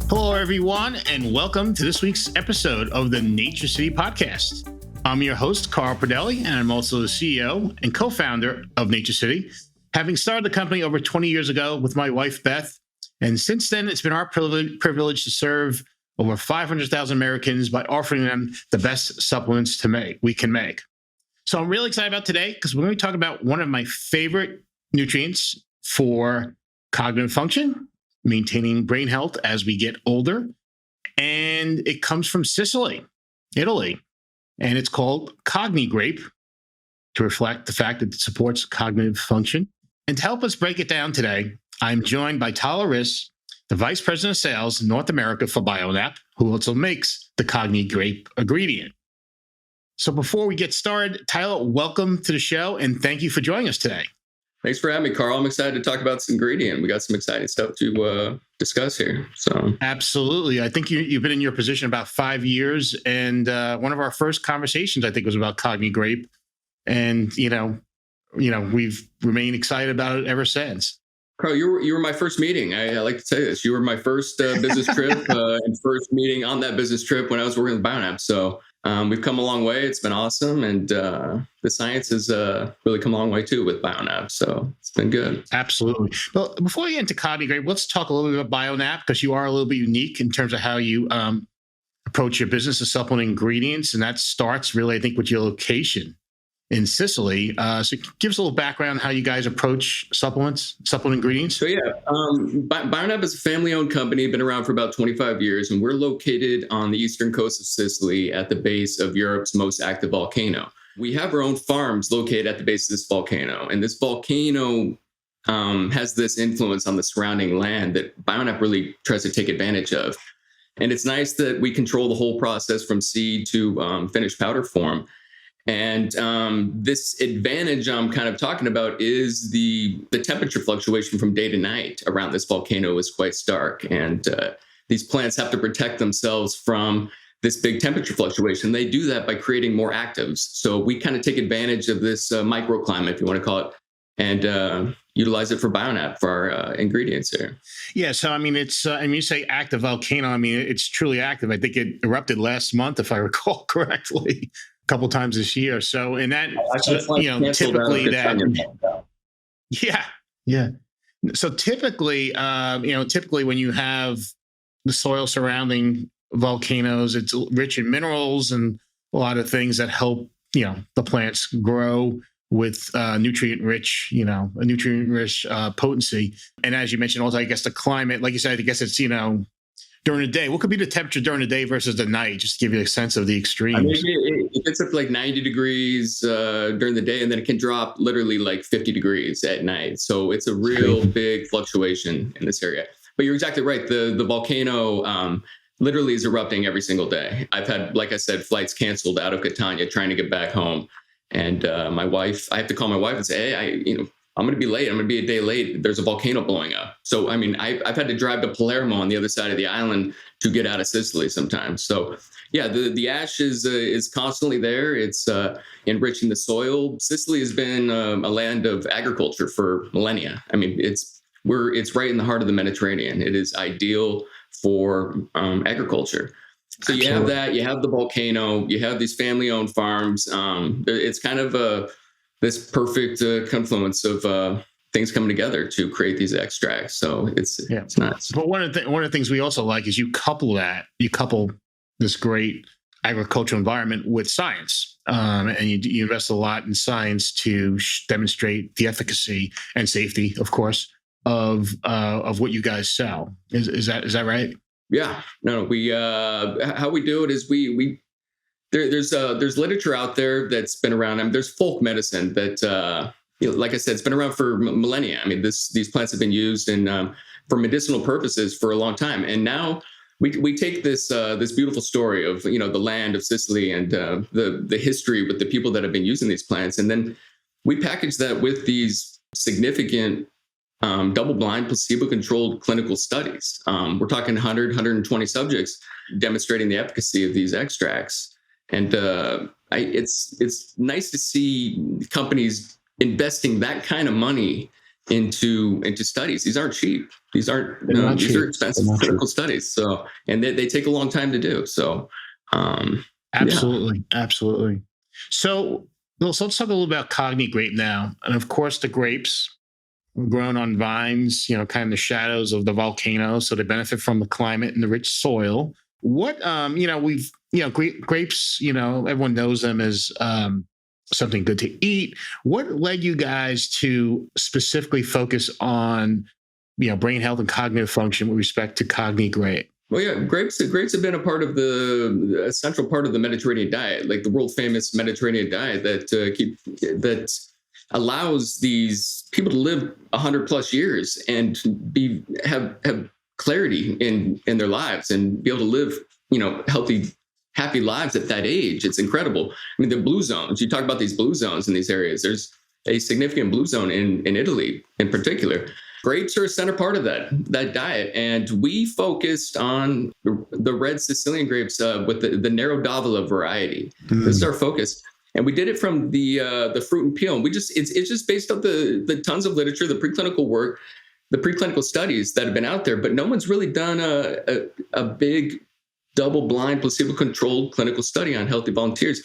Hello, everyone, and welcome to this week's episode of the NatureCity Podcast. I'm your host, Carl Pradelli, and I'm also the CEO and co-founder of NatureCity, having started the company over 20 years ago with my wife, Beth. And since then, it's been our privilege to serve over 500,000 Americans by offering them the best supplements we can make. So I'm really excited about today because we're going to talk about one of my favorite nutrients for cognitive function, maintaining brain health as we get older. And it comes from Sicily, Italy. And it's called CogniGrape to reflect the fact that it supports cognitive function. And to help us break it down today, I'm joined by Tyler Ris, the Vice President of Sales, North America for Bionap, who also makes the CogniGrape ingredient. So before we get started, Tyler, welcome to the show and thank you for joining us today. Thanks for having me, Carl. I'm excited to talk about this ingredient. We got some exciting stuff to discuss here. So absolutely. I think you've been in your position about 5 years, and one of our first conversations, I think, was about CogniGrape, and we've remained excited about it ever since. Carl, you were my first meeting. I like to say this. You were my first business trip and first meeting on that business trip when I was working with Bionap. So we've come a long way. It's been awesome. And the science has really come a long way too with Bionap. So it's been good. Absolutely. Well, before we get into CogniGrape, let's talk a little bit about Bionap because you are a little bit unique in terms of how you approach your business of supplement ingredients. And that starts really, I think, with your location in Sicily. So give us a little background on how you guys approach supplement ingredients. So Bionap is a family-owned company, been around for about 25 years, and we're located on the eastern coast of Sicily at the base of Europe's most active volcano. We have our own farms located at the base of this volcano, and this volcano has this influence on the surrounding land that Bionap really tries to take advantage of. And it's nice that we control the whole process from seed to finished powder form. And this advantage I'm kind of talking about is the temperature fluctuation from day to night around this volcano is quite stark. And these plants have to protect themselves from this big temperature fluctuation. They do that by creating more actives. So we kind of take advantage of this microclimate, if you want to call it, and utilize it for Bionap for our ingredients here. Yeah. So, I mean, it's, you say active volcano, I mean, it's truly active. I think it erupted last month, if I recall correctly. Couple times this year. So, and that, typically that, yeah. So typically, when you have the soil surrounding volcanoes, it's rich in minerals and a lot of things that help, the plants grow with nutrient-rich potency. And as you mentioned, also, I guess the climate, like you said, I guess it's, during the day. What could be the temperature during the day versus the night? Just to give you a sense of the extremes. I mean, it gets up to like 90 degrees during the day, and then it can drop literally like 50 degrees at night. So it's a real big fluctuation in this area. But you're exactly right. The volcano literally is erupting every single day. I've had, like I said, flights canceled out of Catania trying to get back home. And my wife, I have to call my wife and say, hey, I'm going to be late. I'm going to be a day late. There's a volcano blowing up. So, I mean, I've had to drive to Palermo on the other side of the island to get out of Sicily sometimes. So, yeah, the ash is constantly there. It's enriching the soil. Sicily has been a land of agriculture for millennia. I mean, it's right in the heart of the Mediterranean. It is ideal for agriculture. So you have that. You have the volcano. You have these family-owned farms. It's kind of this perfect confluence of things coming together to create these extracts. So it's nuts. But one of the things we also like is you couple this great agricultural environment with science, and you invest a lot in science to demonstrate the efficacy and safety, of course, of what you guys sell. Is that right? Yeah. No. We how we do it is we. There's literature out there that's been around. I mean, there's folk medicine that, like I said, it's been around for millennia. I mean, these plants have been used for medicinal purposes for a long time. And now we take this beautiful story of, the land of Sicily and the history with the people that have been using these plants. And then we package that with these significant double-blind, placebo-controlled clinical studies. We're talking 100, 120 subjects demonstrating the efficacy of these extracts. And it's nice to see companies investing that kind of money into studies. These aren't cheap. These aren't, these are expensive clinical studies. So, and they take a long time to do. So, absolutely. So let's talk a little about CogniGrape now. And of course, the grapes were grown on vines, kind of in the shadows of the volcano. So they benefit from the climate and the rich soil. What, grapes, everyone knows them as something good to eat. What led you guys to specifically focus on, brain health and cognitive function with respect to CogniGrape? Well, yeah, grapes have been a central part of the Mediterranean diet, like the world famous Mediterranean diet that allows these people to live 100 plus years and have clarity in their lives and be able to live, healthy, happy lives at that age. It's incredible. I mean, the blue zones, you talk about these blue zones in these areas. There's a significant blue zone in Italy in particular. Grapes are a center part of that diet. And we focused on the red Sicilian grapes with the Nero d'Avola variety. This is our focus. And we did it from the fruit and peel. And it's just based off the tons of literature, the preclinical work, the preclinical studies that have been out there, but no one's really done a big double-blind placebo-controlled clinical study on healthy volunteers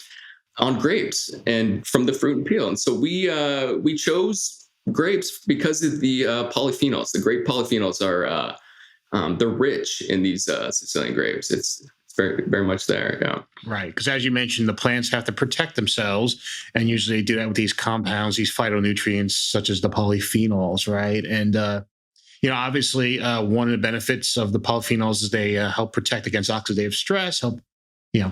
on grapes and from the fruit and peel. And so we chose grapes because of the polyphenols. The grape polyphenols are they're rich in these Sicilian grapes. It's very, very much there. Yeah. Right. Because as you mentioned, the plants have to protect themselves, and usually they do that with these compounds, these phytonutrients, such as the polyphenols, right? And, obviously, one of the benefits of the polyphenols is they help protect against oxidative stress, help,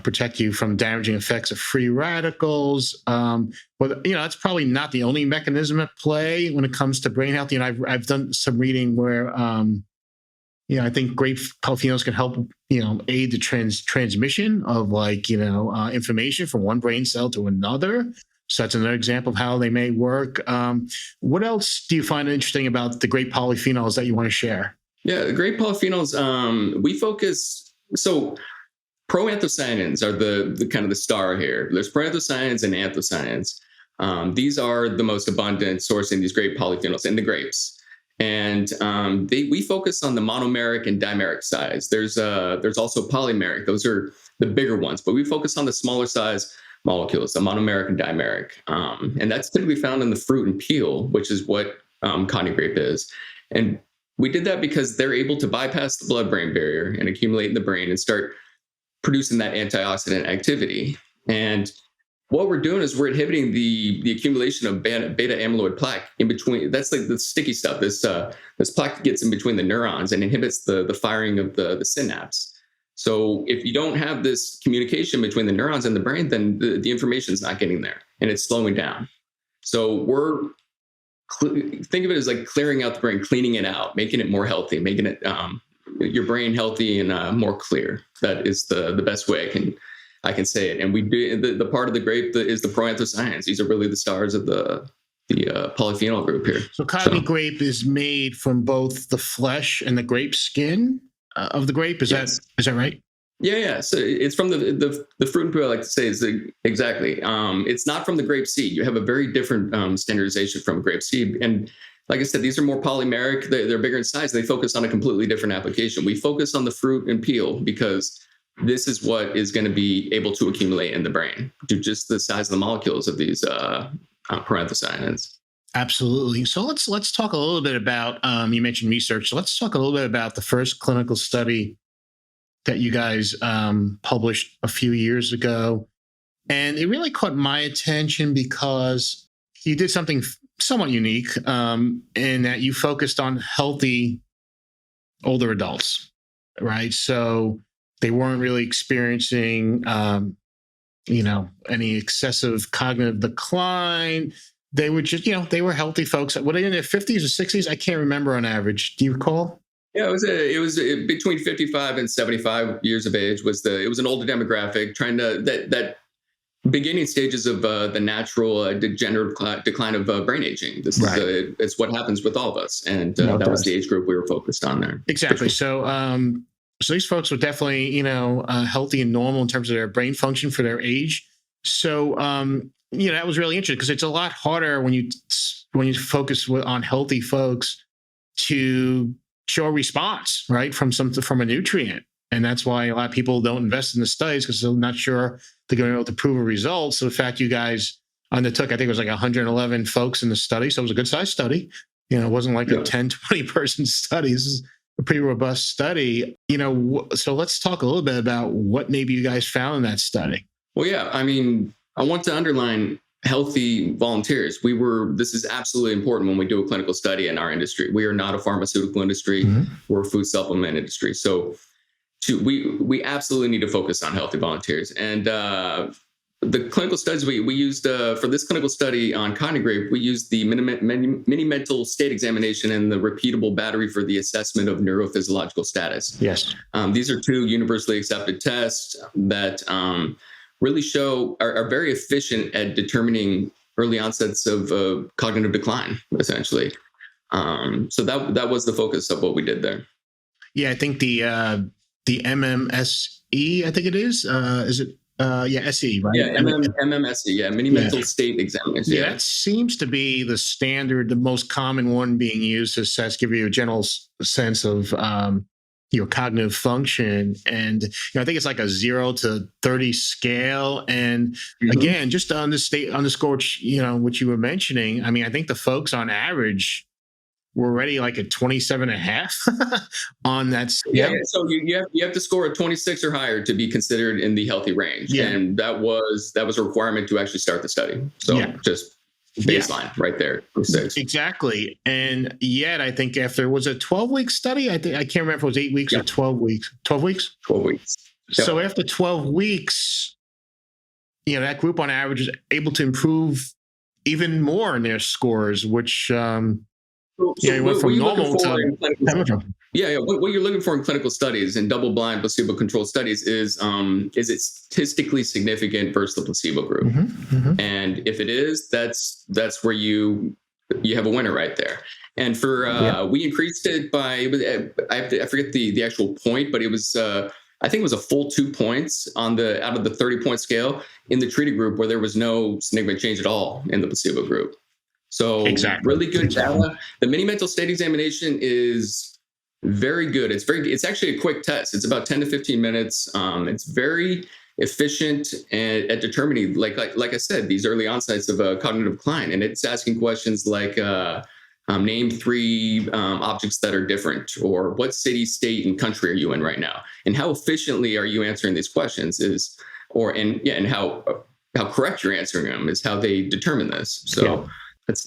protect you from damaging effects of free radicals. But, that's probably not the only mechanism at play when it comes to brain health. I've done some reading where, I think grape polyphenols can help, aid the transmission of information from one brain cell to another. So that's another example of how they may work. What else do you find interesting about the grape polyphenols that you want to share? Yeah, the grape polyphenols, we focus, so proanthocyanins are the kind of the star here. There's proanthocyanins and anthocyanins. These are the most abundant source in these grape polyphenols in the grapes. And we focus on the monomeric and dimeric size. There's also polymeric. Those are the bigger ones, but we focus on the smaller size molecules, the monomeric and dimeric. And that's typically found in the fruit and peel, which is what CogniGrape is. And we did that because they're able to bypass the blood-brain barrier and accumulate in the brain and start producing that antioxidant activity. And what we're doing is we're inhibiting the accumulation of beta amyloid plaque in between. That's like the sticky stuff. This plaque gets in between the neurons and inhibits the firing of the synapse. So if you don't have this communication between the neurons and the brain, then the information is not getting there and it's slowing down. So think of it as like clearing out the brain, cleaning it out, making it more healthy, making it your brain healthy and more clear. That is the best way I can say it. And we do the part of the grape that is the proanthocyanins. These are really the stars of the polyphenol group here. So CogniGrape is made from both the flesh and the grape skin of the grape. Is that right? Yeah. So it's from the fruit and peel. I like to say is exactly. It's not from the grape seed. You have a very different standardization from grape seed. And like I said, these are more polymeric. They're bigger in size. They focus on a completely different application. We focus on the fruit and peel because this is what is going to be able to accumulate in the brain due to just the size of the molecules of these proanthocyanins. Absolutely. So let's talk a little bit about, you mentioned research. So let's talk a little bit about the first clinical study that you guys published a few years ago. And it really caught my attention because you did something somewhat unique in that you focused on healthy older adults, right? So they weren't really experiencing, any excessive cognitive decline. They were just, they were healthy folks. Were they in their 50s or 60s? I can't remember on average. Do you recall? Yeah, it was between 55 and 75 years of age. It was an older demographic trying to that beginning stages of the natural degenerative decline of brain aging. This right. It's what happens with all of us, and that was the age group we were focused on there. Exactly. So these folks were definitely healthy and normal in terms of their brain function for their age. So that was really interesting because it's a lot harder when you focus on healthy folks to show a response, right, from a nutrient. And that's why a lot of people don't invest in the studies because they're not sure they're going to be able to prove a result. So the fact you guys undertook, I think it was like 111 folks in the study. So it was a good sized study. It wasn't like a 10, 20 person study. This is a pretty robust study. So let's talk a little bit about what maybe you guys found in that study. Well, yeah, I mean, I want to underline healthy volunteers. This is absolutely important when we do a clinical study in our industry. We are not a pharmaceutical industry. Mm-hmm. We're a food supplement industry. So we absolutely need to focus on healthy volunteers. And the clinical studies we used for this clinical study on CogniGrape, we used the mini mental state examination and the repeatable battery for the assessment of neurophysiological status. Yes. These are two universally accepted tests that really are very efficient at determining early onsets of cognitive decline, essentially. So that was the focus of what we did there. Yeah, I think the MMSE, I think it is. Is it? SE, right? Yeah, MMSE, mini mental state examination. Yeah, that seems to be the standard, the most common one being used to assess, give you a general sense of your cognitive function. And I think it's like a 0 to 30 scale. And again, just to underscore, what you were mentioning, I mean, I think the folks on average were already like a 27.5 on that scale. Yeah, so you have to score a 26 or higher to be considered in the healthy range. Yeah. And that was a requirement to actually start the study. So just baseline right there. 6. Exactly. And yet I think after, was it a 12-week study? I can't remember if it was 8 weeks or 12 weeks. 12 weeks? 12 weeks. Yep. So after 12 weeks, that group on average is able to improve even more in their scores, which you went from normal to what you're looking for in clinical studies and double-blind placebo-controlled studies is it statistically significant versus the placebo group? Mm-hmm, mm-hmm. And if it is, that's where you have a winner right there. And for we increased it by I forget the actual point, but it was I think it was a full 2 points out of the 30-point scale in the treated group, where there was no significant change at all in the placebo group. So really good data. The mini mental state examination is very good. It's actually a quick test. It's about 10 to 15 minutes. It's very efficient at determining, like I said, these early onsets of cognitive decline. And it's asking questions like name 3 objects that are different, or what city, state, and country are you in right now? And how efficiently are you answering these questions and how correct you're answering them is how they determine this. So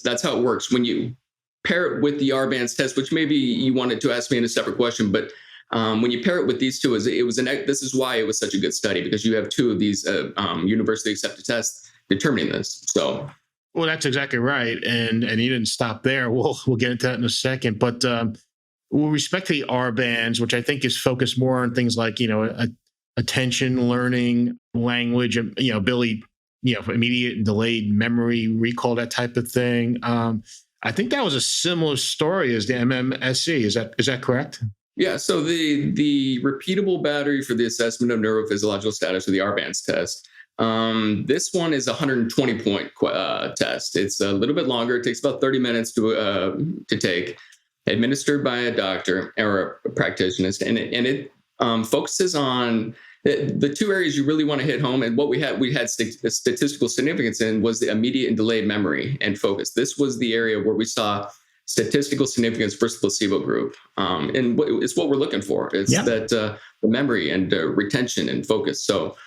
that's how it works. When you pair it with the R-bands test, which maybe you wanted to ask me in a separate question, but when you pair it with these two, this is why it was such a good study, because you have 2 of these universally accepted tests determining this. So, well, that's exactly right, and you didn't stop there. We'll get into that in a second. But with respect to the R-bands, which I think is focused more on things like attention, learning, language, ability. Immediate and delayed memory, recall, that type of thing. I think that was a similar story as the MMSE. Is that correct? Yeah. So the repeatable battery for the assessment of neurophysiological status, or the R-bands test. This one is a 120-point test. It's a little bit longer. It takes about 30 minutes to take, administered by a doctor or a practitioner, and it focuses on the 2 areas you really want to hit home. And what we had statistical significance in was the immediate and delayed memory and focus. This was the area where we saw statistical significance versus placebo group. And it's what we're looking for. It's that the memory and retention and focus. So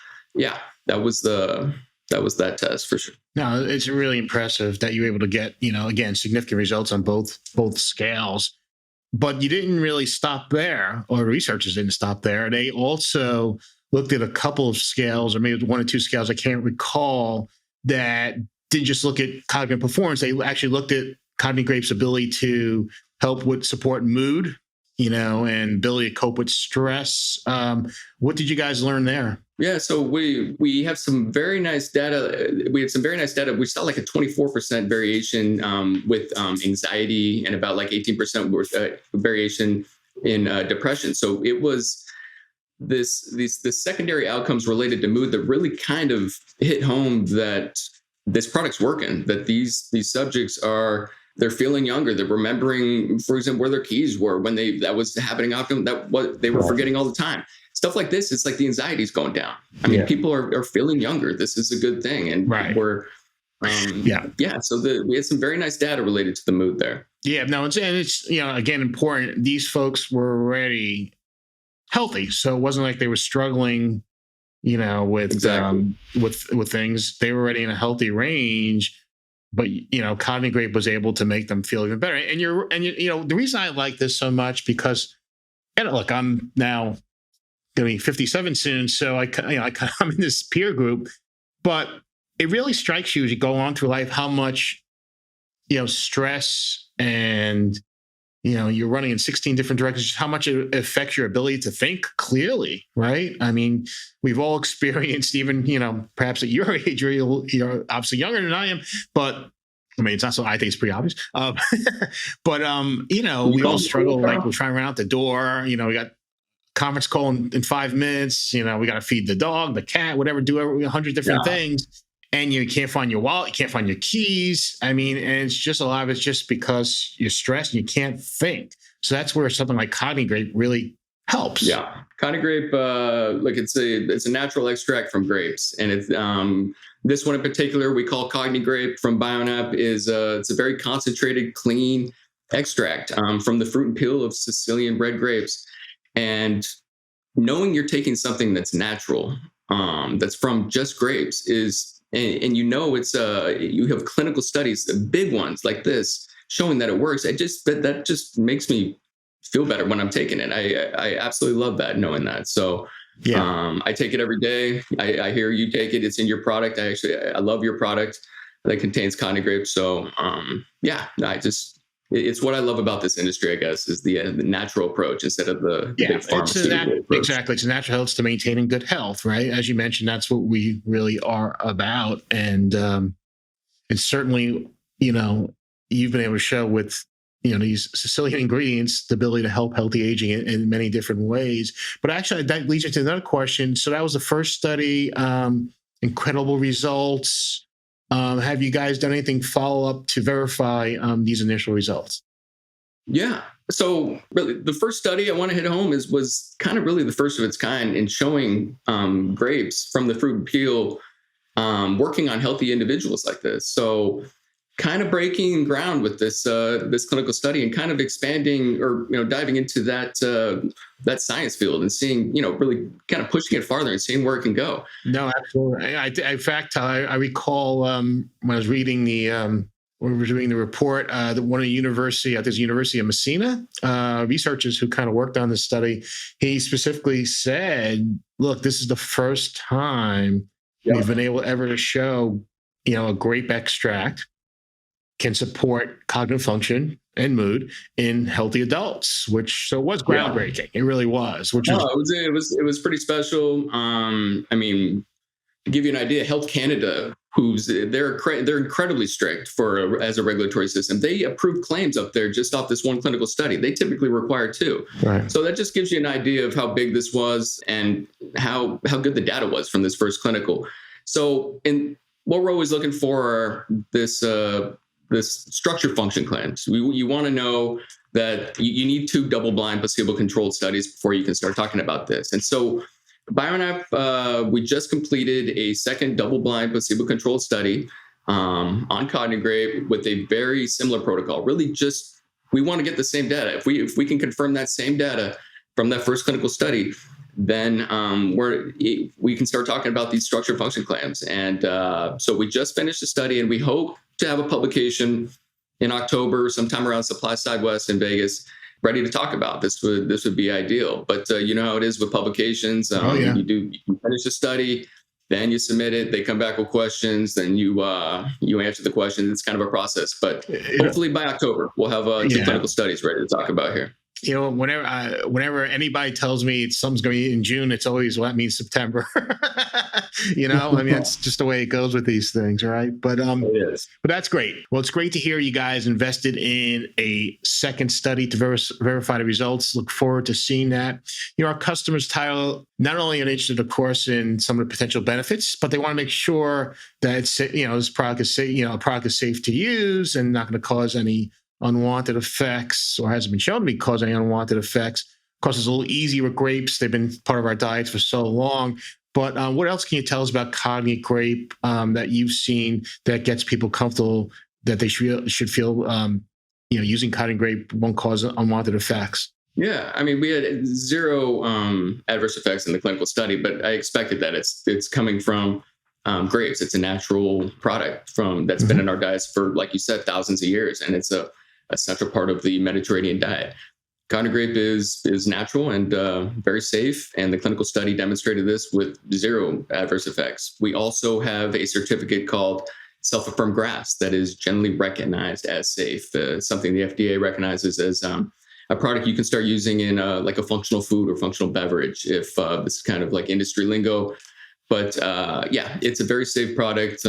that was that test for sure. No, it's really impressive that you were able to get, again, significant results on both scales. But you didn't really stop there, or researchers didn't stop there. They also looked at a couple of scales, or maybe 1 or 2 scales, I can't recall, that didn't just look at cognitive performance. They actually looked at CogniGrape's ability to help with support mood, and ability to cope with stress. What did you guys learn there? Yeah, so we have some very nice data. We We saw like a 24% variation with anxiety, and about like 18% variation in depression. So it was these secondary outcomes related to mood that really kind of hit home that this product's working, that these subjects they're feeling younger. They're remembering, for example, where their keys were when that was happening often, that what they were forgetting all the time. Stuff like this, it's like the anxiety's going down. I mean, people are feeling younger. This is a good thing. And we're, so we had some very nice data related to the mood there. Yeah, no, it's again, important. These folks were already healthy. So it wasn't like they were struggling, with things. They were already in a healthy range. But, CogniGrape was able to make them feel even better. And the reason I like this so much, because, look, I'm now going to be 57 soon. So I'm in this peer group, but it really strikes you as you go on through life, how much, stress and, you're running in 16 different directions, how much it affects your ability to think clearly, right? I mean, we've all experienced, even, perhaps at your age, you're obviously younger than I am, but I mean, it's not so, I think it's pretty obvious. But we all struggle, like we're trying to run out the door, we got conference call in 5 minutes, we got to feed the dog, the cat, whatever, do 100 different things. And you can't find your wallet, you can't find your keys. I mean, and it's just a lot of it's just because you're stressed and you can't think. So that's where something like CogniGrape really helps. Yeah, CogniGrape, it's a natural extract from grapes, and it's this one in particular we call CogniGrape from Bionap it's a very concentrated, clean extract from the fruit and peel of Sicilian red grapes. And knowing you're taking something that's natural, that's from just grapes is. And it's you have clinical studies, the big ones like this, showing that it works. That just makes me feel better when I'm taking it. I absolutely love that, knowing that. So I take it every day. I hear you take it. It's in your product. I love your product that contains CogniGrape. So it's what I love about this industry, I guess, is the natural approach instead of the big pharmaceutical approach. Exactly. It's a natural health to maintaining good health, right? As you mentioned, that's what we really are about. And it's certainly, you've been able to show with, these Sicilian ingredients, the ability to help healthy aging in many different ways. But actually, that leads me to another question. So that was the first study, incredible results. Have you guys done anything follow-up to verify these initial results? Yeah. So really, the first study I want to hit home was kind of really the first of its kind in showing grapes from the fruit and peel working on healthy individuals like this. So kind of breaking ground with this clinical study and kind of expanding or diving into that science field and seeing really kind of pushing it farther and seeing where it can go. No, absolutely. In fact, I recall when I was reading the report, one of the university, I think it's the University of Messina, researchers who kind of worked on this study, he specifically said, "Look, this is the first time we've been able ever to show, a grape extract can support cognitive function and mood in healthy adults," so it was groundbreaking. Yeah. It really was. It was pretty special. I mean, to give you an idea, Health Canada, they're incredibly strict as a regulatory system. They approve claims up there just off this one clinical study. They typically require 2. Right. So that just gives you an idea of how big this was and how good the data was from this first clinical. So, what we're always looking for are this structure function claims. You want to know that you need 2 double-blind placebo-controlled studies before you can start talking about this. And so Bionap, we just completed a second double-blind placebo-controlled study on CogniGrape with a very similar protocol. Really just, we want to get the same data. If we can confirm that same data from that first clinical study, then we can start talking about these structure function claims. And so we just finished the study, and we hope to have a publication in October, sometime around Supply Side West in Vegas, ready to talk about. This would be ideal. But you know how it is with publications. You finish the study, then you submit it. They come back with questions, then you answer the questions. It's kind of a process. But hopefully by October, we'll have 2 clinical studies ready to talk about here. whenever anybody tells me something's going to be in June, it's always, well, that means September. I mean, that's just the way it goes with these things, right? But it is. But that's great. Well, it's great to hear you guys invested in a second study to verify the results. Look forward to seeing that. Our customers, Tyler, not only are interested, of course, in some of the potential benefits, but they want to make sure that this product is safe to use and not going to cause any unwanted effects, or hasn't been shown to be causing any unwanted effects. Of course, it's a little easy with grapes. They've been part of our diets for so long. But what else can you tell us about CogniGrape that you've seen that gets people comfortable that they should feel using CogniGrape won't cause unwanted effects? Yeah, I mean, we had zero adverse effects in the clinical study, but I expected that. It's coming from grapes. It's a natural product that's been in our diets for, like you said, thousands of years, and it's a central part of the Mediterranean diet. CogniGrape is natural and very safe, and the clinical study demonstrated this with zero adverse effects. We also have a certificate called self-affirmed GRAS that is generally recognized as safe, something the FDA recognizes as a product you can start using in like a functional food or functional beverage, if this is kind of like industry lingo. But it's a very safe product.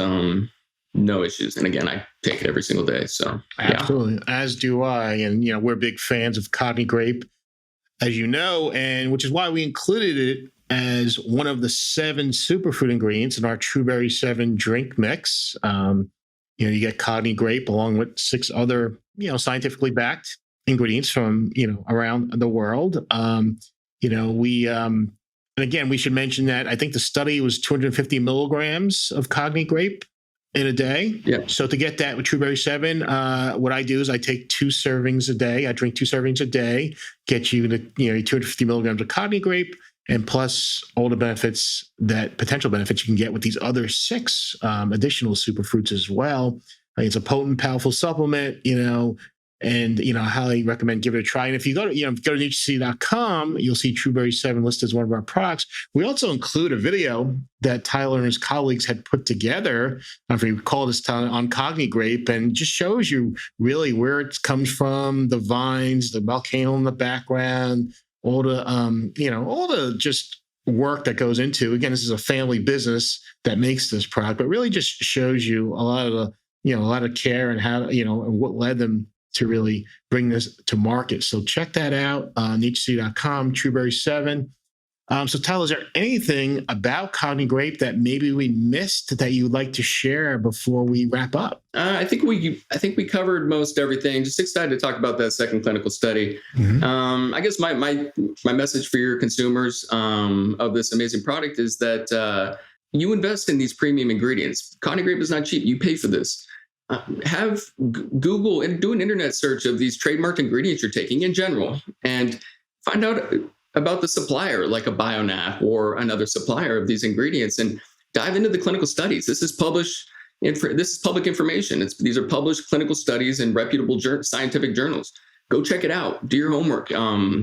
No issues. And again, I take it every single day. So absolutely, as do I. And we're big fans of CogniGrape, as you know, and which is why we included it as one of the 7 superfood ingredients in our TrueBerry 7 drink mix. You get CogniGrape along with 6 other scientifically backed ingredients from around the world. And again, we should mention that I think the study was 250 milligrams of CogniGrape in a day. Yeah. So to get that with TrueBerry 7, what I do is I take 2 servings a day. I drink 2 servings a day, get you to 250 milligrams of CogniGrape, and plus all the potential benefits you can get with these other 6 additional superfruits as well. It's a potent, powerful supplement, and I highly recommend give it a try. And if you go to NatureCity.com, you'll see TrueBerry 7 listed as one of our products. We also include a video that Tyler and his colleagues had put together, if you recall this time, on CogniGrape, and just shows you really where it comes from, the vines, the volcano in the background, all the just work that goes into. Again, this is a family business that makes this product, but really just shows you a lot of care and how and what led them to really bring this to market. So check that out on NatureCity.com, TrueBerry 7. So Tyler, is there anything about CogniGrape that maybe we missed that you'd like to share before we wrap up? I think we covered most everything. Just excited to talk about that second clinical study. Mm-hmm. I guess my message for your consumers of this amazing product is that you invest in these premium ingredients. CogniGrape is not cheap. You pay for this. Have Google and do an internet search of these trademarked ingredients you're taking in general, and find out about the supplier, like a Bionap or another supplier of these ingredients, and dive into the clinical studies. This is public information. These are published clinical studies in reputable scientific journals. Go check it out. Do your homework.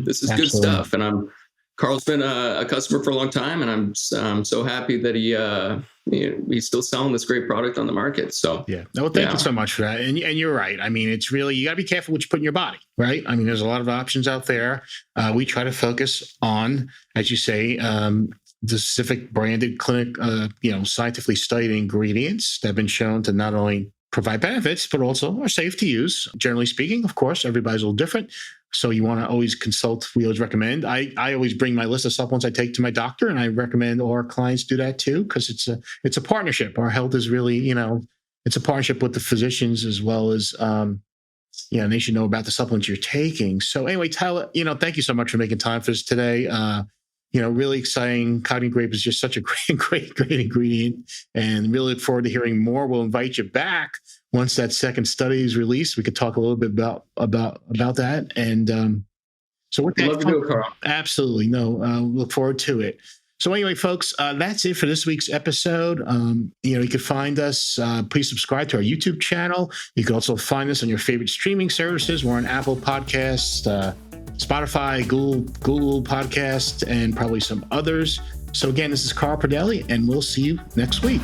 This is good stuff. And Carl's been a customer for a long time, and I'm so happy that he's still selling this great product on the market. So thank you so much for that. And you're right. I mean, it's really, you got to be careful what you put in your body, right? I mean, there's a lot of options out there. We try to focus on, as you say, the specific branded scientifically studied ingredients that have been shown to not only provide benefits, but also are safe to use. Generally speaking, of course, everybody's a little different. So you want to always consult. We always recommend. I always bring my list of supplements I take to my doctor, and I recommend all our clients do that too, because it's a partnership. Our health is really, it's a partnership with the physicians as well as, they should know about the supplements you're taking. So anyway, Tyler, thank you so much for making time for us today. Really exciting. CogniGrape is just such a great ingredient, and really look forward to hearing more. We'll invite you back once that second study is released. We could talk a little bit about that. And so with that, love to do it, Carl. Absolutely. No, look forward to it. So anyway, folks, that's it for this week's episode. You can find us. Please subscribe to our YouTube channel. You can also find us on your favorite streaming services. We're on Apple Podcasts, Spotify, Google Podcast, and probably some others. So again, this is Carl Pradelli, and we'll see you next week.